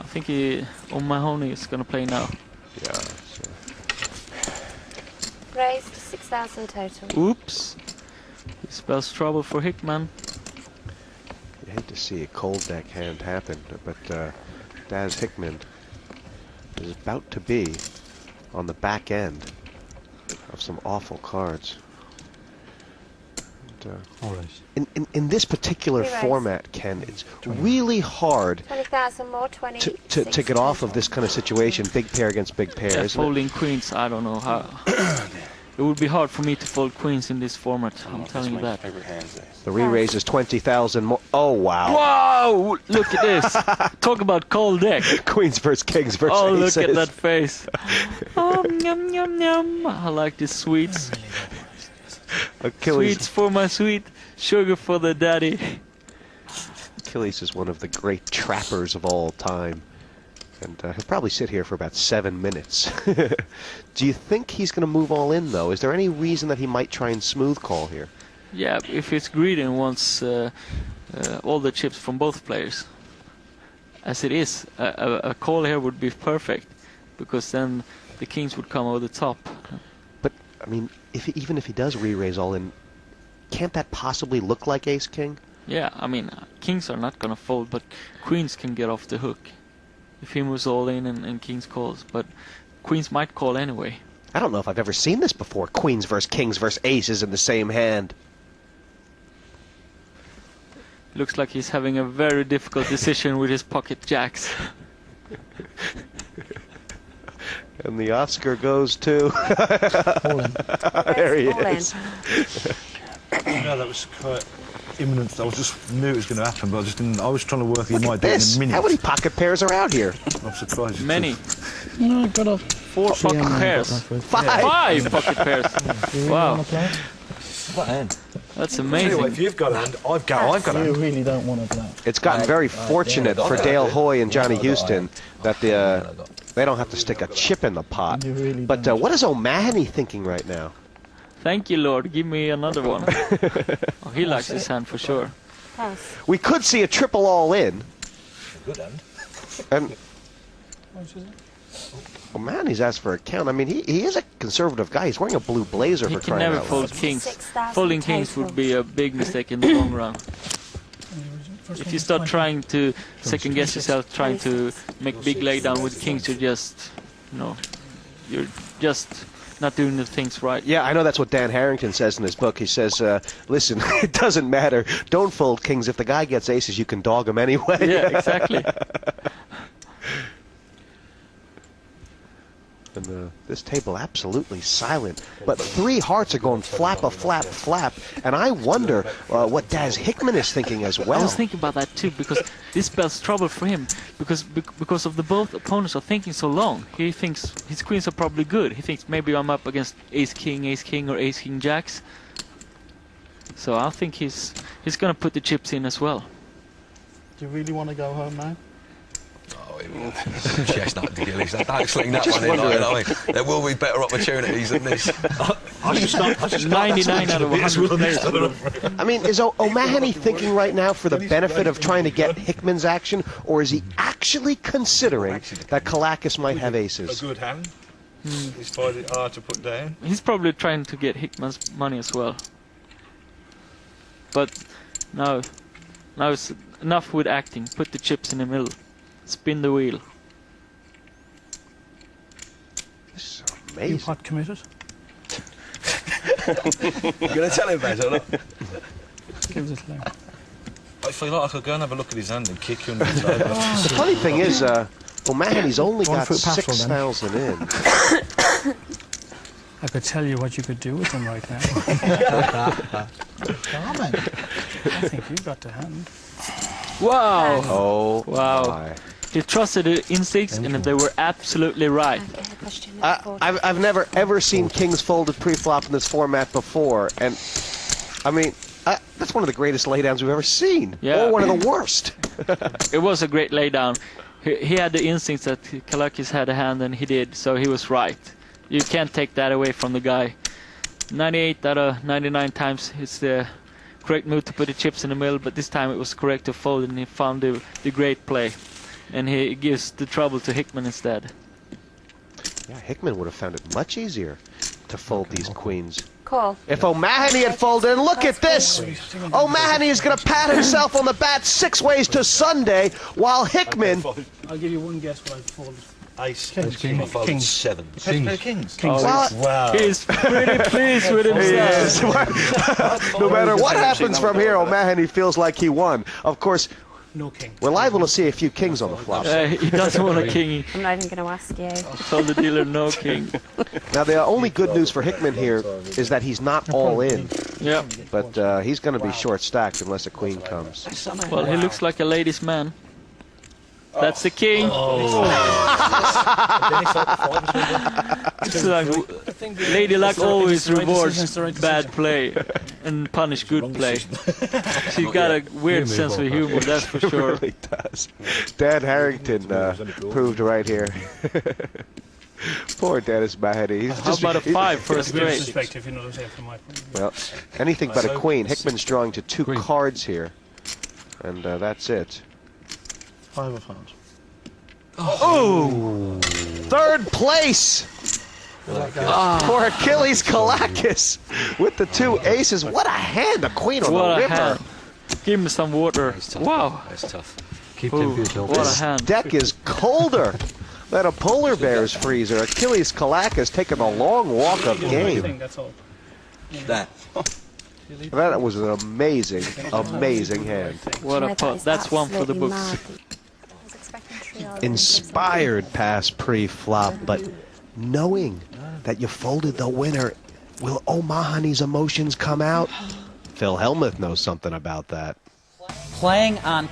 I think O'Mahony is gonna play now. Yeah. So. Raised 6,000 total. Oops. He spells trouble for Hickman. You hate to see a cold deck hand happen, but Daz Hickman is about to be on the back end of some awful cards. And, in this particular format, Ken, it's really hard 20,000 more, to get off of this kind of situation, big pair against big pair. Yeah, folding queens, I don't know how. It would be hard for me to fold queens in this format, I'm telling you that. The re-raise is 20,000 more. Oh, wow. Wow! Look at this. Talk about cold deck. Queens versus kings versus Oh, aces. look at that face. Oh, yum, yum, yum. I like these sweets. Achilles. Sweets for my sweet, sugar for the daddy. Achilles is one of the great trappers of all time. And he'll probably sit here for about 7 minutes. Do you think he's going to move all in, though? Is there any reason that he might try and smooth call here? Yeah, if he's greedy and wants all the chips from both players. As it is, a call here would be perfect, because then the kings would come over the top. But, I mean, even if he does re-raise all in, can't that possibly look like ace-king? Yeah, I mean, kings are not going to fold, but queens can get off the hook. If he moves all in and kings calls, but queens might call anyway. I don't know if I've ever seen this before. Queens versus kings versus aces in the same hand. Looks like he's having a very difficult decision with his pocket jacks. And the Oscar goes to... There he is. No, that was quite imminent. I was just knew it was going to happen, but I just didn't. I was trying to work. He might do it in a minute. How many pocket pairs are out here? I'm surprised. Many. No, I've got 4 pocket pairs. Five pocket pairs. Wow. That's amazing. Anyway, if you've got a hand, I've got a You hand. really don't want to play. It's gotten very fortunate for Dale Hoy and Johnny Houston that they don't have to stick a chip in the pot. Really But what is O'Mahony thinking right now? Thank you, Lord. Give me another one. Oh, he likes his hand for sure. Yes. We could see a triple all in. Good hand. And O'Mahony's asked for a count. I mean, he is a conservative guy. He's wearing a blue blazer He for can crying never out fold loud. kings. 6,000 Folding kings total. would be a big mistake in the long run. If you start trying to second guess yourself, trying to make big laydown with kings, you're just, you're just not doing the things right. Yeah, I know that's what Dan Harrington says in his book. He says, listen, it doesn't matter. Don't fold kings. If the guy gets aces, you can dog him anyway. Yeah, exactly. And this table absolutely silent. But 3 hearts are going flap, flap, flap. And I wonder what Daz Hickman is thinking as well. I was thinking about that too, because this spells trouble for him, because of the both opponents are thinking so long. He thinks his queens are probably good. He thinks maybe I'm up against ace king, or ace king jacks. So I think he's gonna put the chips in as well. Do you really want to go home now? Chestnut to Gillies. Don't sling that one in. I mean, there will be better opportunities than this. I just 99 out of 100 players. I mean, is O'Mahony thinking right now for the benefit of trying to get Hickman's action, or is he actually considering that Kalakis might have a aces? good hand. He's finding it hard to put down. He's probably trying to get Hickman's money as well. But now it's enough with acting. Put the chips in the middle. Spin the wheel. This is You amazing. hot committed? You're going to tell him about it, aren't you? Give us a clue. I feel like I could go and have a look at his hand and kick him. Over. The funny thing is, O'Mahony's only One got foot password, then. 6,000 in. I could tell you what you could do with them right now. Darling, I think you got the hand. Wow! Oh, Wow. my. He trusted the instincts, and they were absolutely right. Okay, question number 4. I've never ever seen kings folded pre-flop in this format before, and I mean that's one of the greatest laydowns we've ever seen, Yeah. or one of the worst. It was a great laydown. He had the instincts that Kalakis had a hand, and he did, so he was right. You can't take that away from the guy. 98 out of 99 times it's the correct move to put the chips in the middle, but this time it was correct to fold, and he found the great play. And he gives the trouble to Hickman instead. Yeah, Hickman would have found it much easier to fold these queens. Call. If O'Mahony had folded, and look at this! O'Mahony is going to pat himself on the back 6 ways to Sunday, while Hickman... I'll give you one guess what I folded. Ace. Kings. King. I folded Kings. 7. You paid no kings. Kings. What? Wow. He's pretty pleased with himself. No matter what happens from here, O'Mahony feels like he won. Of course, No king. we're liable to see a few kings on the flop. He doesn't want a king. I'm not even going to ask you. He told the dealer no king. Now, the only good news for Hickman here is that he's not all in, Yeah. but he's going to be short-stacked unless a queen comes. Well, he looks like a ladies' man. That's the king. It's like, Lady Luck always rewards bad play and punish good play. She's got a weird sense of humor, that's for It sure. really does. Dan Harrington proved right here. Poor Dennis Mahoney. He's How about a 5 for a That's a bit straight? disrespectful, if you know what I'm saying, from my point of view. Well, anything but a queen. Hickman's drawing to 2 cards here, and that's it. 5 of hearts. Oh! 3rd place! For Achilles Kalakis with the 2 aces. What a hand! A queen on What the a river. hand. Give me some water. Wow. That's tough. Ooh, what a hand. Deck is colder than a polar bear's freezer. Achilles Kalakis taking a long walk of I game. think that's all. That. That was an amazing, amazing hand. What a pot. That's one for the books. Inspired pass pre-flop, but knowing that you folded the winner, will O'Mahony's emotions come out? Phil Hellmuth knows something about that. Playing on